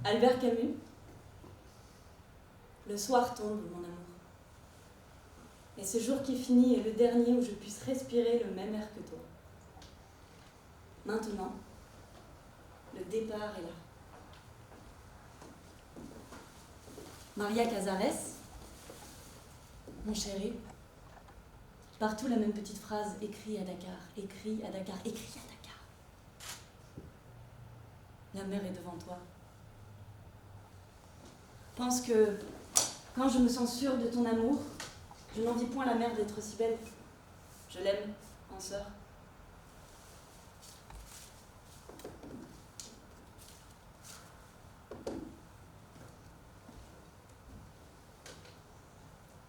Albert Camus. Le soir tombe, mon amour. Et ce jour qui finit est le dernier où je puisse respirer le même air que toi. Maintenant, le départ est là. Maria Casares, mon chéri, partout la même petite phrase, écrit à Dakar, écrit à Dakar, écrit à Dakar. La mer est devant toi. Pense que quand je me sens sûre de ton amour, je n'envie point la mer d'être si belle. Je l'aime, en sœur.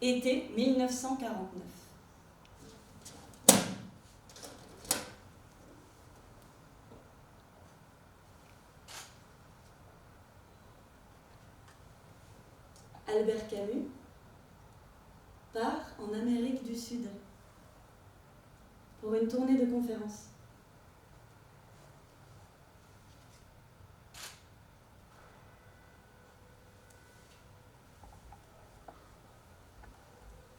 Été 1949. Albert Camus part en Amérique du Sud pour une tournée de conférences.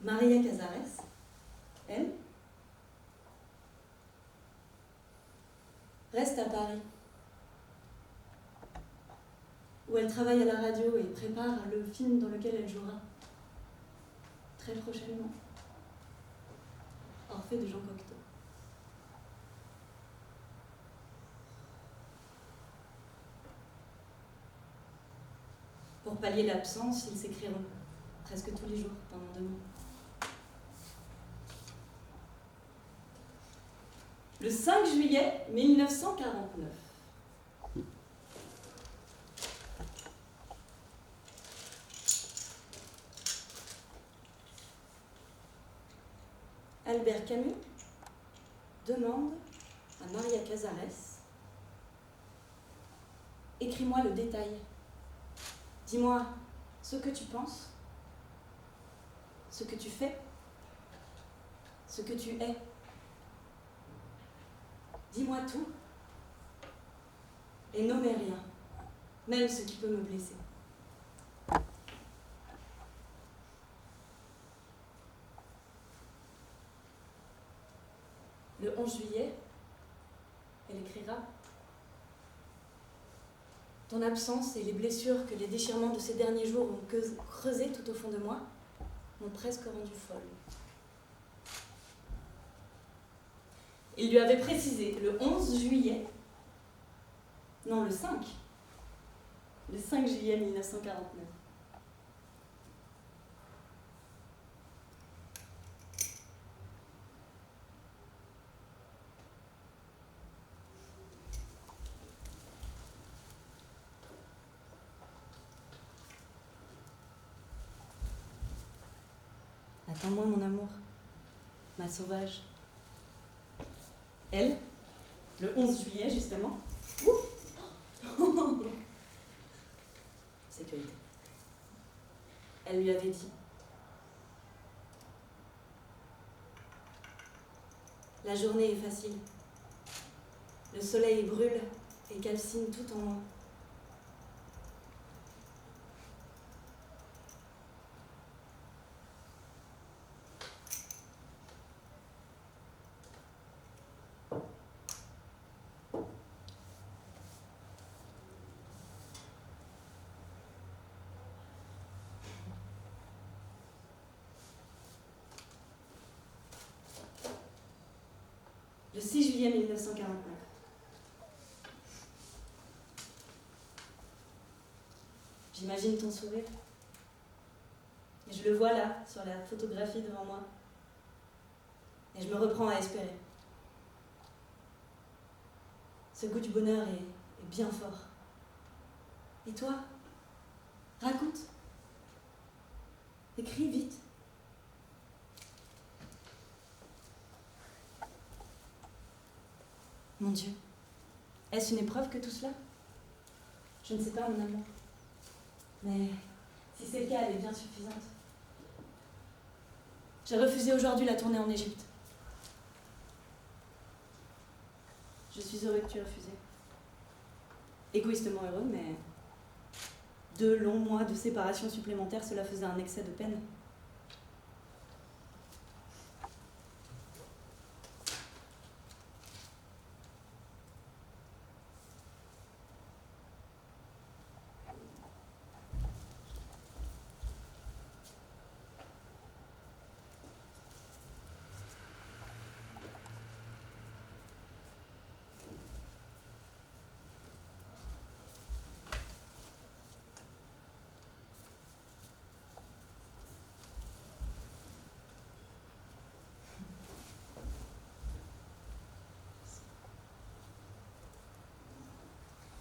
Maria Casares, elle, reste à Paris, où elle travaille à la radio et prépare le film dans lequel elle jouera très prochainement. Orphée de Jean Cocteau. Pour pallier l'absence, ils s'écriront presque tous les jours pendant 2 mois. Le 5 juillet 1949. Albert Camus demande à Maria Casares: écris-moi le détail. Dis-moi ce que tu penses, ce que tu fais, ce que tu es. Dis-moi tout et nommez rien, même ce qui peut me blesser. Le 11 juillet, elle écrira: ton absence et les blessures que les déchirements de ces derniers jours ont creusées tout au fond de moi m'ont presque rendue folle. Il lui avait précisé le 11 juillet, non le 5 juillet 1949. Attends-moi mon amour, ma sauvage. Elle, le 11 juillet justement, sécurité. Elle lui avait dit: la journée est facile, le soleil brûle et calcine tout en moi. Le 6 juillet 1949. J'imagine ton sourire. Et je le vois là, sur la photographie devant moi. Et je me reprends à espérer. Ce goût du bonheur est bien fort. Et toi, raconte. Écris vite. Mon Dieu, est-ce une épreuve que tout cela? Je ne sais pas, mon amour. Mais si c'est le cas, elle est bien suffisante. J'ai refusé aujourd'hui la tournée en Égypte. Je suis heureux que tu aies refusé. Égoïstement heureux, mais 2 longs mois de séparation supplémentaire, cela faisait un excès de peine.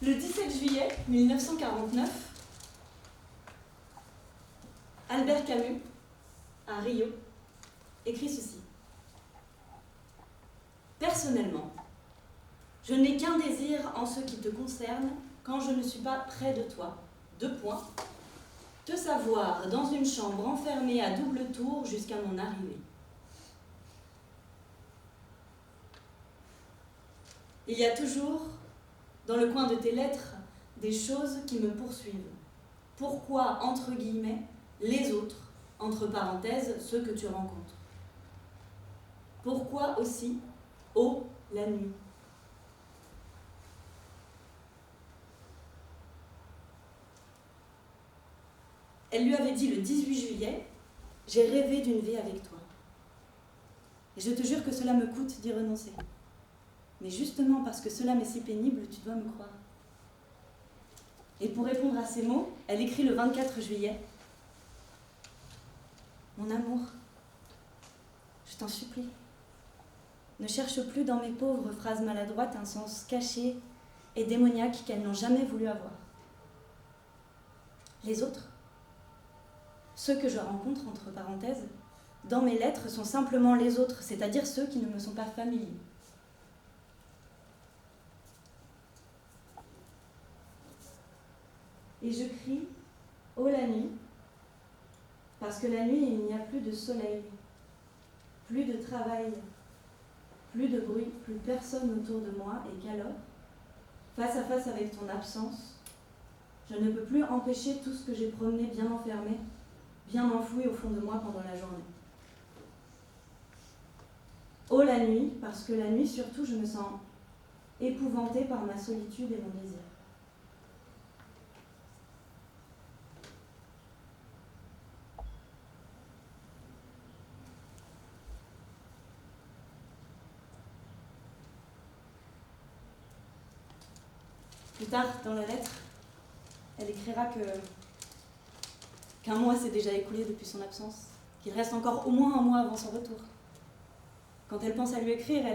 Le 17 juillet 1949, Albert Camus, à Rio, écrit ceci. Personnellement, je n'ai qu'un désir en ce qui te concerne quand je ne suis pas près de toi. 2 points. Te savoir dans une chambre enfermée à double tour jusqu'à mon arrivée. Il y a toujours, dans le coin de tes lettres, des choses qui me poursuivent. Pourquoi, entre guillemets, les autres, entre parenthèses, ceux que tu rencontres? Pourquoi aussi, oh, la nuit? Elle lui avait dit le 18 juillet, « J'ai rêvé d'une vie avec toi. Et je te jure que cela me coûte d'y renoncer. Mais justement parce que cela m'est si pénible, tu dois me croire. » Et pour répondre à ces mots, elle écrit le 24 juillet. « Mon amour, je t'en supplie, ne cherche plus dans mes pauvres phrases maladroites un sens caché et démoniaque qu'elles n'ont jamais voulu avoir. Les autres, ceux que je rencontre, entre parenthèses, dans mes lettres sont simplement les autres, c'est-à-dire ceux qui ne me sont pas familiers. Et je crie, ô la nuit, parce que la nuit, il n'y a plus de soleil, plus de travail, plus de bruit, plus personne autour de moi, et qu'alors, face à face avec ton absence, je ne peux plus empêcher tout ce que j'ai promené bien enfermé, bien enfoui au fond de moi pendant la journée. Ô la nuit, parce que la nuit, surtout, je me sens épouvantée par ma solitude et mon désir. Plus tard, dans la lettre, elle écrira qu'un mois s'est déjà écoulé depuis son absence, qu'il reste encore au moins un mois avant son retour. Quand elle pense à lui écrire,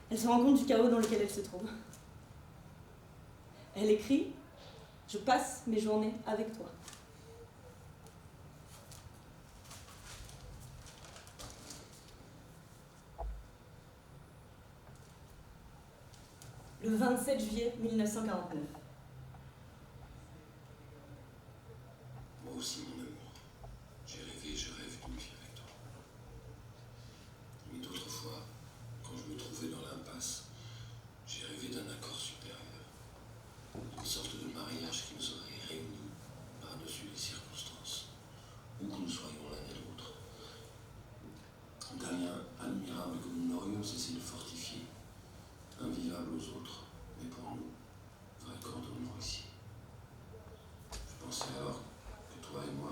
elle se rend compte du chaos dans lequel elle se trouve. Elle écrit « Je passe mes journées avec toi ». Le 27 juillet 1949. Moi aussi, mon amour. J'ai rêvé, je rêve d'une vie avec toi. Mais d'autres fois, quand je me trouvais dans l'impasse, j'ai rêvé d'un accord supérieur. Une sorte de mariage qui nous aurait réunis par-dessus les circonstances, où que nous soyons l'un et l'autre. D'un lien admirable que nous n'aurions cessé de fortifier, invivable aux autres, mais pour nous, vrai cordon nourricier. Je pensais alors que toi et moi,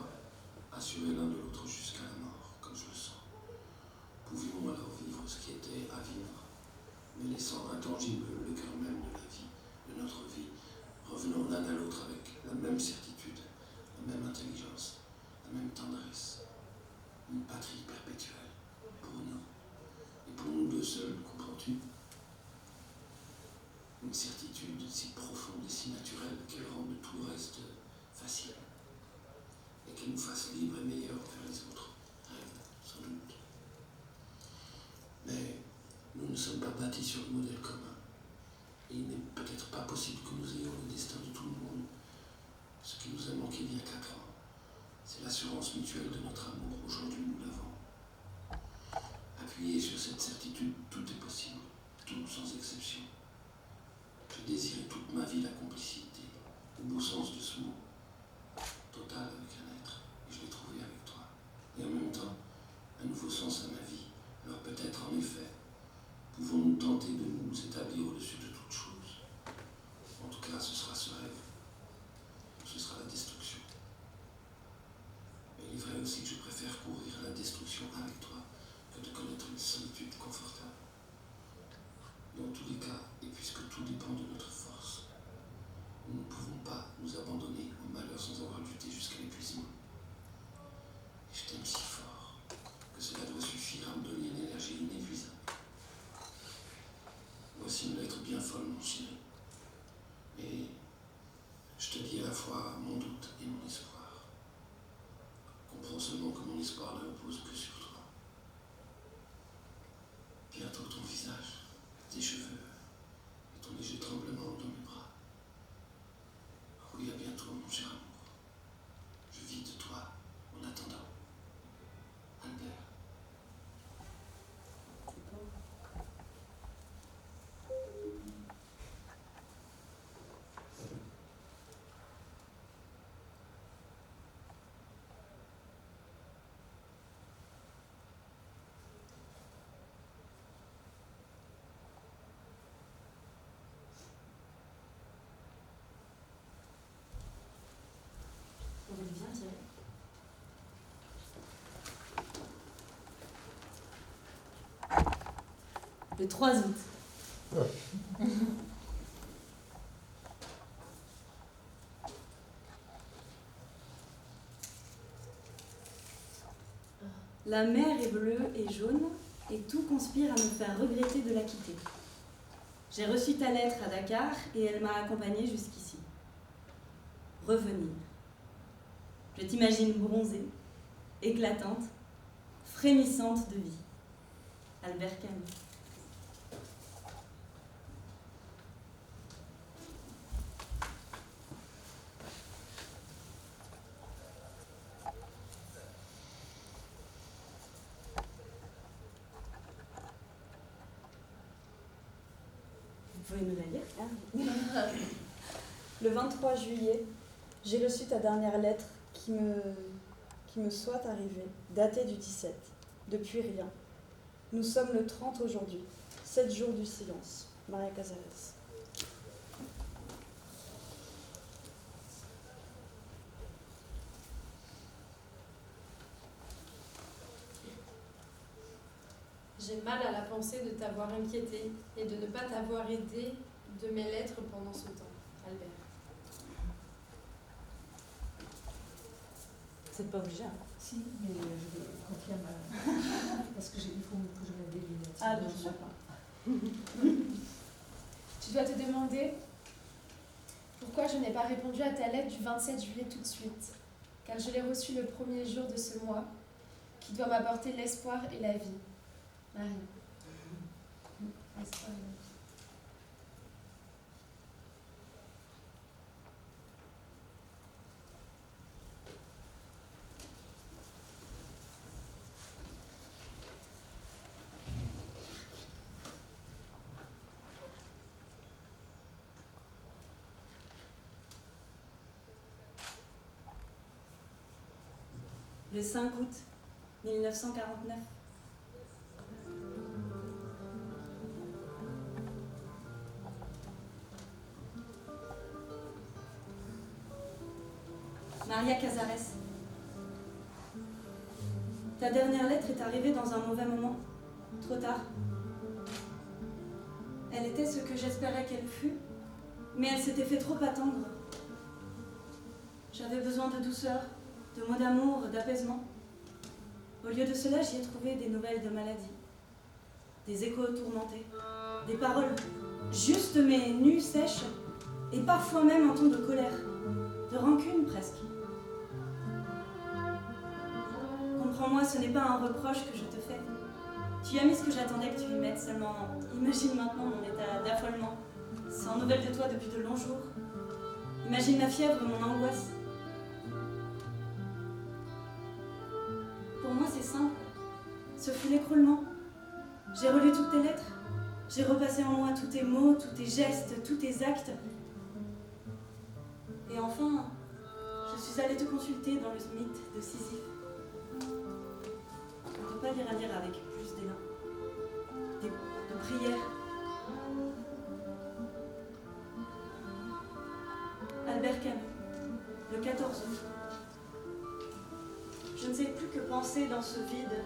assurés l'un de l'autre jusqu'à la mort, comme je le sens, pouvions alors vivre ce qui était à vivre, mais laissant intangible le cœur même de la vie, de notre vie, revenant l'un à l'autre avec la même certitude, la même intelligence, la même tendresse, une patrie perpétuelle pour nous, et pour nous deux seuls, comprends-tu? Une certitude si profonde et si naturelle qu'elle rende tout le reste facile et qu'elle nous fasse libres et meilleurs vers les autres, sans doute. Mais nous ne sommes pas bâtis sur le modèle commun et il n'est peut-être pas possible que nous ayons le destin de tout le monde. Ce qui nous a manqué il y a 4 ans, c'est l'assurance mutuelle de notre amour. Aujourd'hui, nous l'avons. Appuyé sur cette certitude, tout est possible, tout sans exception. J'ai désiré toute ma vie la complicité, au beau sens de ce mot. comprendras mon doute et mon espoir. Comprends seulement que mon espoir ne repose que sur toi. Bientôt ton visage, tes cheveux et ton léger tremblement dans mes bras. Oui, à bientôt, mon cher amour. Je vis de toi en attendant. Albert. On veut bien tirer. Le 3 août. La mer est bleue et jaune, et tout conspire à me faire regretter de la quitter. J'ai reçu ta lettre à Dakar, et elle m'a accompagnée jusqu'ici. Revenir. Je t'imagine bronzée, éclatante, frémissante de vie. Albert Camus. Vous pouvez nous la lire? Le 23 juillet, j'ai reçu ta dernière lettre qui me soit arrivée, datée du 17. Depuis rien. Nous sommes le 30 aujourd'hui, 7 jours du silence. Maria Casares. J'ai mal à la pensée de t'avoir inquiété et de ne pas t'avoir aidé de mes lettres pendant ce temps, Albert. C'est pas obligé. Hein. Si, mais je confirme parce que il faut que je mette des lunettes. Ah, bien je sûr. vois pas. Tu dois te demander pourquoi je n'ai pas répondu à ta lettre du 27 juillet tout de suite, car je l'ai reçue le premier jour de ce mois, qui doit m'apporter l'espoir et la vie. Marie. L'espoir et la vie. Le 5 août 1949. Maria Casares. Ta dernière lettre est arrivée dans un mauvais moment, trop tard. Elle était ce que j'espérais qu'elle fût, mais elle s'était fait trop attendre. J'avais besoin de douceur, de mots d'amour, d'apaisement. Au lieu de cela, j'y ai trouvé des nouvelles de maladie, des échos tourmentés, des paroles justes mais nues, sèches, et parfois même en ton de colère, de rancune presque. Comprends-moi, ce n'est pas un reproche que je te fais. Tu as mis ce que j'attendais que tu y mettes, seulement imagine maintenant mon état d'affolement, sans nouvelles de toi depuis de longs jours. Imagine ma fièvre et mon angoisse. Pour moi, c'est simple. Ce fut l'écroulement. J'ai relu toutes tes lettres. J'ai repassé en moi tous tes mots, tous tes gestes, tous tes actes. Et enfin, je suis allée te consulter dans le mythe de Sisyphe. On ne peut pas lire à lire avec plus d'élan, de prière. Albert Camus, le 14 août. Je ne sais plus que penser dans ce vide,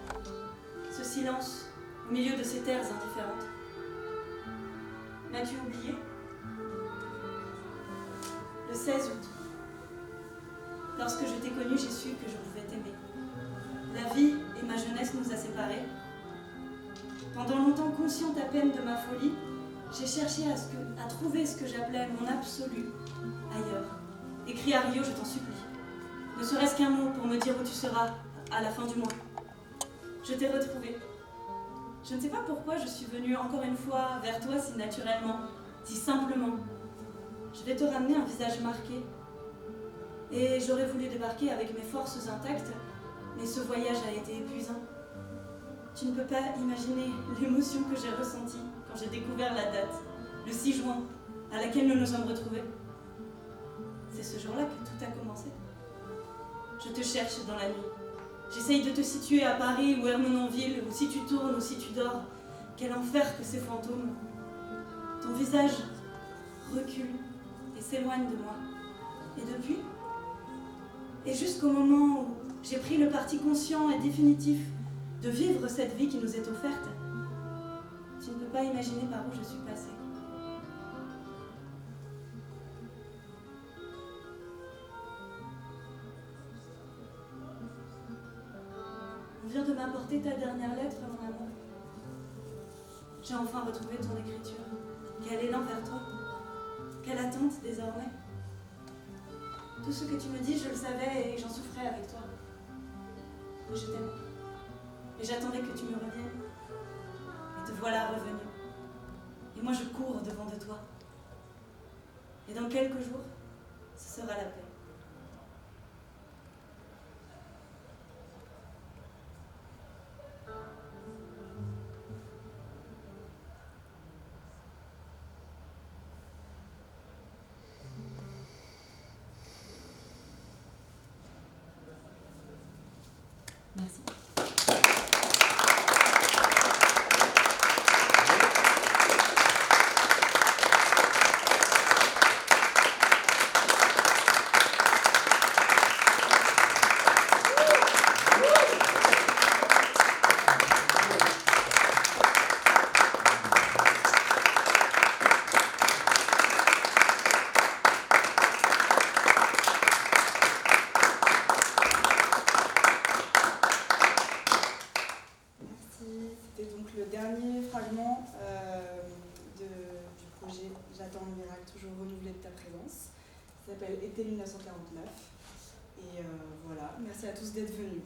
ce silence, au milieu de ces terres indifférentes. M'as-tu oublié? Le 16 août. Lorsque je t'ai connu, j'ai su que je pouvais t'aimer. La vie et ma jeunesse nous a séparés. Pendant longtemps, consciente à peine de ma folie, j'ai cherché à trouver ce que j'appelais mon absolu ailleurs. Écris à Rio, je t'en supplie. Ne serait-ce qu'un mot pour me dire où tu seras à la fin du mois. Je t'ai retrouvé. Je ne sais pas pourquoi je suis venue encore une fois vers toi si naturellement, si simplement. Je vais te ramener un visage marqué. Et j'aurais voulu débarquer avec mes forces intactes, mais ce voyage a été épuisant. Tu ne peux pas imaginer l'émotion que j'ai ressentie quand j'ai découvert la date, le 6 juin, à laquelle nous nous sommes retrouvés. C'est ce jour-là que tout a commencé. Je te cherche dans la nuit. J'essaye de te situer à Paris ou Ermenonville, ou si tu tournes ou si tu dors. Quel enfer que ces fantômes. Ton visage recule et s'éloigne de moi. Et depuis, et jusqu'au moment où j'ai pris le parti conscient et définitif de vivre cette vie qui nous est offerte, tu ne peux pas imaginer par où je suis passée. On vient de m'apporter ta dernière lettre, mon amour. J'ai enfin retrouvé ton écriture. Quel élan vers toi. Quelle attente désormais. Tout ce que tu me dis, je le savais et j'en souffrais avec toi. Mais je t'aime. Et j'attendais que tu me reviennes. Et te voilà revenu. Et moi je cours devant de toi. Et dans quelques jours, ce sera la paix. Merci. C'était donc le dernier fragment du projet J'attends un miracle toujours renouvelé de ta présence. Ça s'appelle Été 1949. Et voilà, merci à tous d'être venus.